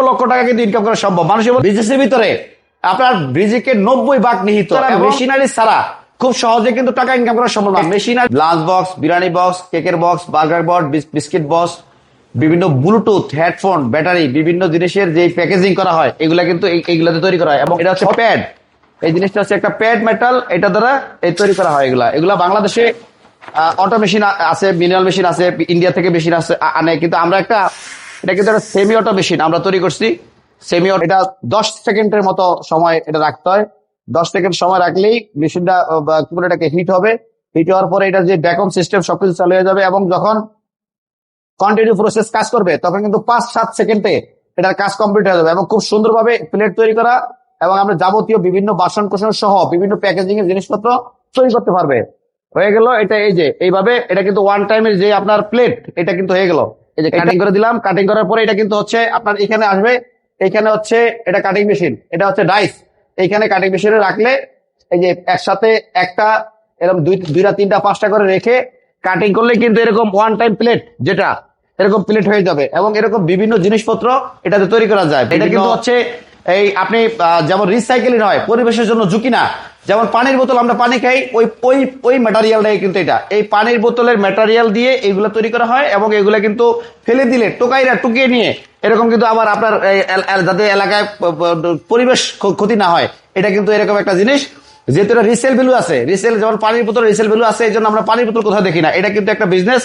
লক্ষ টাকা কিন্তু ইনকাম করা সম্ভব। মানুষের বিজনেসের ভিতরে আপনার ব্রিজিকে 90 ভাগ নিহিত। মেশিনারি ছাড়া খুব সহজে কিন্তু টাকা ইনকাম করা সম্ভব না। Machinery lunch box, biryani box, কেকের box, burger box, biscuit box, বিভিন্ন ব্লুটুথ, হেডফোন, ব্যাটারি, বিভিন্ন জিনিসের যে প্যাকেজিং করা হয় এগুলা কিন্তু এইগুলাতে তৈরি করা হয়। এবং এটা হচ্ছে প্যাড, এই জিনিসটা হচ্ছে একটা প্যাড মেটাল, এটা দ্বারা এই তৈরি করা হয়। এগুলা বাংলাদেশে অটো মেশিন আছে, মিনারেল মেশিন আছে, ইন্ডিয়া থেকে মেশিন আছে আনে, কিন্তু আমরা এটা কিন্তু একটা সেমি অটো মেশিন আমরা তৈরি করছি। সেমি অটো, এটা 10 সেকেন্ডের মতো সময় এটা রাখতে হয়। 10 সেকেন্ড সময় রাখলেই মেশিনটা কি বলে এটাকে হিট হবে। হিট হওয়ার পরে এটা যে ব্যাকঅন সিস্টেম সবকিছু চালু হয়ে যাবে, এবং যখন কন্টিনিউ প্রসেস কাজ করবে তখন কিন্তু 5-7 সেকেন্ডে এটার কাজ কমপ্লিট হয়ে যাবে। এবং খুব সুন্দরভাবে প্লেট তৈরি করা, এবং আমরা যাবতীয় বিভিন্ন বাসন কোসন সহ বিভিন্ন প্যাকেজিং এর জিনিসপত্র তৈরি করতে পারবে। হয়ে গেল এটা, এই যে এইভাবে এটা কিন্তু ওয়ান টাইমের যে আপনার প্লেট, এটা কিন্তু হয়ে গেল। এই যে কাটিং করে দিলাম, কাটিং করার পরে এটা কিন্তু হচ্ছে আপনার এখানে আসবে, এখানে হচ্ছে এটা কাটিং মেশিন, এটা হচ্ছে ডাইস। এইখানে কাটিং মেশিনে রাখলে এই যে একসাথে একটা এরকম 2টা 3টা 5টা করে রেখে কাটিং করলে কিন্তু এরকম ওয়ান টাইম প্লেট, যেটা এরকম প্লেট হয়ে যাবে। এবং এরকম বিভিন্ন জিনিসপত্র এটাতে তৈরি করা যায়। এটা কিন্তু হচ্ছে এই আপনি যেমন রিসাইকেলিং হয়, পরিবেশের জন্য ঝুঁকি না। যেমন পানির বোতল আমরা পানি খাই, ওই ম্যাটেরিয়ালটাই কিন্তু এটা, এই পানির বোতলের ম্যাটেরিয়াল দিয়ে এইগুলো তৈরি করা হয়। এবং এগুলা কিন্তু ফেলে দিলে টোকাইরা টুকিয়ে নিয়ে এরকম কিন্তু আবার আপনার যাতে এলাকায় পরিবেশ ক্ষতি না হয়, এটা কিন্তু এরকম একটা জিনিস। যেহেতু এটা রিসেল ভ্যালু আছে, রিসেল যেমন পানির বোতল রিসেল ভ্যালু আছে, এই জন্য আমরা পানির বোতল কোথাও দেখি না। এটা কিন্তু একটা বিজনেস,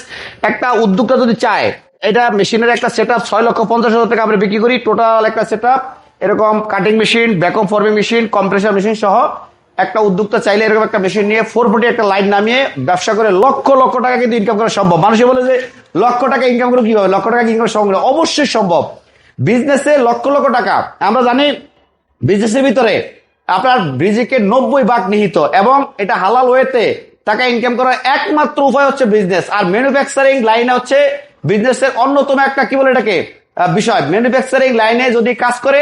একটা উদ্যোক্তা যদি চায়, এটা মেশিনের একটা সেট আপ 6,50,000 টাকা আমরা বিক্রি করি টোটাল একটা সেট আপ। এরকম cutting machine, vacuum forming machine, compressor machine সহ একটা উদ্যোক্তা চাইলে এরকম একটা মেশিন নিয়ে 4 ফুটে একটা লাইন নামিয়ে ব্যবসা করে লক্ষ লক্ষ টাকা কিন্তু ইনকাম করা সম্ভব। মানুষে বলে যে লক্ষ টাকা ইনকাম করে কিভাবে, লক্ষ টাকা ইনকাম করা সম্ভব? অবশ্যই সম্ভব। বিজনেসে লক্ষ লক্ষ টাকা, আমরা জানি বিজনেসের ভিতরে আপনার ব্রিজিকে 90 ভাগ নিহিত, এবং এটা হালাল ওয়েতে টাকা ইনকাম করার একমাত্র উপায় হচ্ছে বিজনেস। আর ম্যানুফ্যাকচারিং লাইনে হচ্ছে বিজনেসের অন্যতম একটা কি বলে এটাকে বিষয়। ম্যানুফ্যাকচারিং লাইনে যদি কাজ করে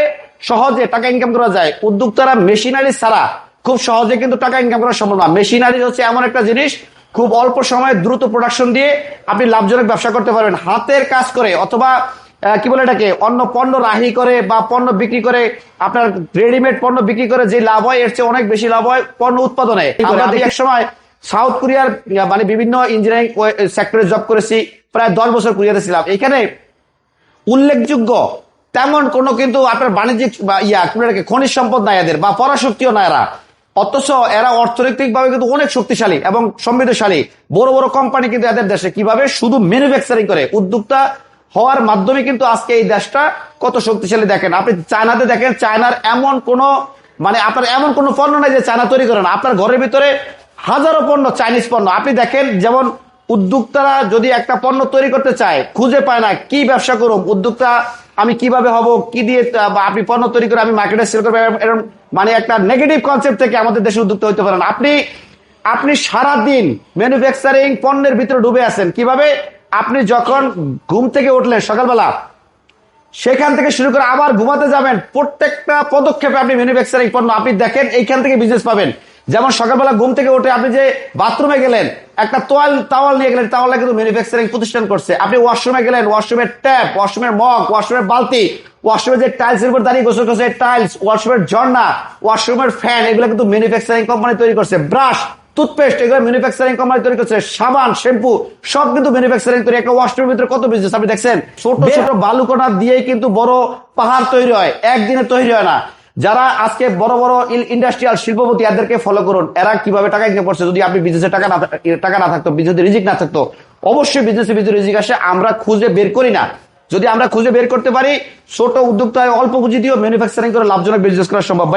সহজে টাকা ইনকাম করা যায়। উদ্যোক্তারা মেশিনারি ছাড়া খুব সহজে কিন্তু টাকা ইনকাম করা সম্ভব না। মেশিনারি হচ্ছে এমন একটা জিনিস, খুব অল্প সময়ে দ্রুত প্রোডাকশন দিয়ে আপনি লাভজনক ব্যবসা করতে পারবেন। হাতের কাজ করে অথবা কি বলে এটাকে অন্য পণ্য রাহি করে বা পণ্য বিক্রি করে, আপনার রেডিমেড পণ্য বিক্রি করে যে লাভ হয় এর চেয়ে অনেক বেশি লাভ হয় পণ্য উৎপাদনে। আমরা এক সময় সাউথ কোরিয়ার মানে বিভিন্ন ইঞ্জিনিয়ারিং সেক্টরে জব করেছি, প্রায় 10 বছর কোরিয়াতে ছিলাম। এখানে উল্লেখযোগ্য তেমন কোনো কিন্তু আপনার বাণিজ্যিক বা খনিজ সম্পদ নাই এদের, বা পরাশক্তিও না এরা, অথচ এরা অর্থনৈতিক ভাবে কিন্তু অনেক শক্তিশালী এবং সমৃদ্ধশালী। বড় বড় কোম্পানি কিন্তু এদের দেশে কিভাবে শুধু ম্যানুফ্যাকচারিং করে, উদ্যোক্তা হওয়ার মাধ্যমে কিন্তু আজকে এই দেশটা কত শক্তিশালী। দেখেন আপনি চায়নাতে দেখেন, চায়নার এমন কোন মানে আপনার এমন কোন পণ্য নাই যে চায়না তৈরি করে না। আপনার ঘরের ভিতরে হাজারো পণ্য, চাইনিজ পণ্য। আপনি দেখেন যেমন উদ্যোক্তারা যদি একটা পণ্য তৈরি করতে চায়, খুঁজে পায় না কি ব্যবসা করুক, উদ্যোক্তা আমি কিভাবে হব, কি দিয়ে আপনি পণ্য তৈরি করে আমি মার্কেটে সেল করবো, এরকম মানে একটা নেগেটিভ কনসেপ্ট থেকে আমাদের দেশে উদ্যোক্তা হইতে পারেন। আপনি সারাদিন ম্যানুফ্যাকচারিং পণ্যের ভিতরে ডুবে আছেন। কিভাবে? আপনি যখন ঘুম থেকে উঠলেন সকালবেলা, সেখান থেকে শুরু করে আবার ঘুমাতে যাবেন, প্রত্যেকটা পদক্ষেপে আপনি ম্যানুফ্যাকচারিং পণ্য। আপনি দেখেন এইখান থেকে বিজনেস পাবেন। যেমন সকালবেলা ঘুম থেকে উঠে আপনি যে বাথরুমে গেলেন, একটা তাওয়াল নিয়ে গেলেন, তাওয়ালটা কিন্তু ম্যানুফ্যাকচারিং প্রতিষ্ঠান করছে। আপনি ওয়াশরুমে গেলেন, ওয়াশরুমের ট্যাপ, ওয়াশরুমের মগ, ওয়াশরুমের বালতি, ওয়াশরুমের যে টাইলস এর উপর দাঁড়িয়ে গোসল করছে টাইলস, ওয়াশরুমের ঝর্ণা, ওয়াশরুমের ফ্যান, এগুলো কিন্তু ম্যানুফ্যাকচারিং কোম্পানি তৈরি করছে। ব্রাশ, টুথপেস্ট, এগুলো ম্যানুফ্যাকচারিং কোম্পানি তৈরি করছে। সাবান, শ্যাম্পু সব কিন্তু ম্যানুফ্যাকচারিং তৈরি। একটা ওয়াশরুমের ভিতরে কত বিজনেস আপনি দেখছেন। ছোট ছোট বালুকণা দিয়েই কিন্তু বড় পাহাড় তৈরি হয়, একদিনে তৈরি হয় না। যারা আজকে বড় বড় ইন্ডাস্ট্রিয়াল শিল্পপতি, এদেরকে ফলো করুন, এরা কিভাবে টাকা ইনকাম করছে। যদি আপনি বিজনেসে টাকা না থাকতো, বিজনেসে রিজিক না থাকতো, অবশ্যই বিজনেসে রিজিক আসে, আমরা খুঁজে বের করি না। যদি আমরা খুঁজে বের করতে পারি, ছোট উদ্যোক্তা অল্প পুঁজি দিয়েও ম্যানুফ্যাকচারিং করে লাভজনক বিজনেস করা সম্ভব।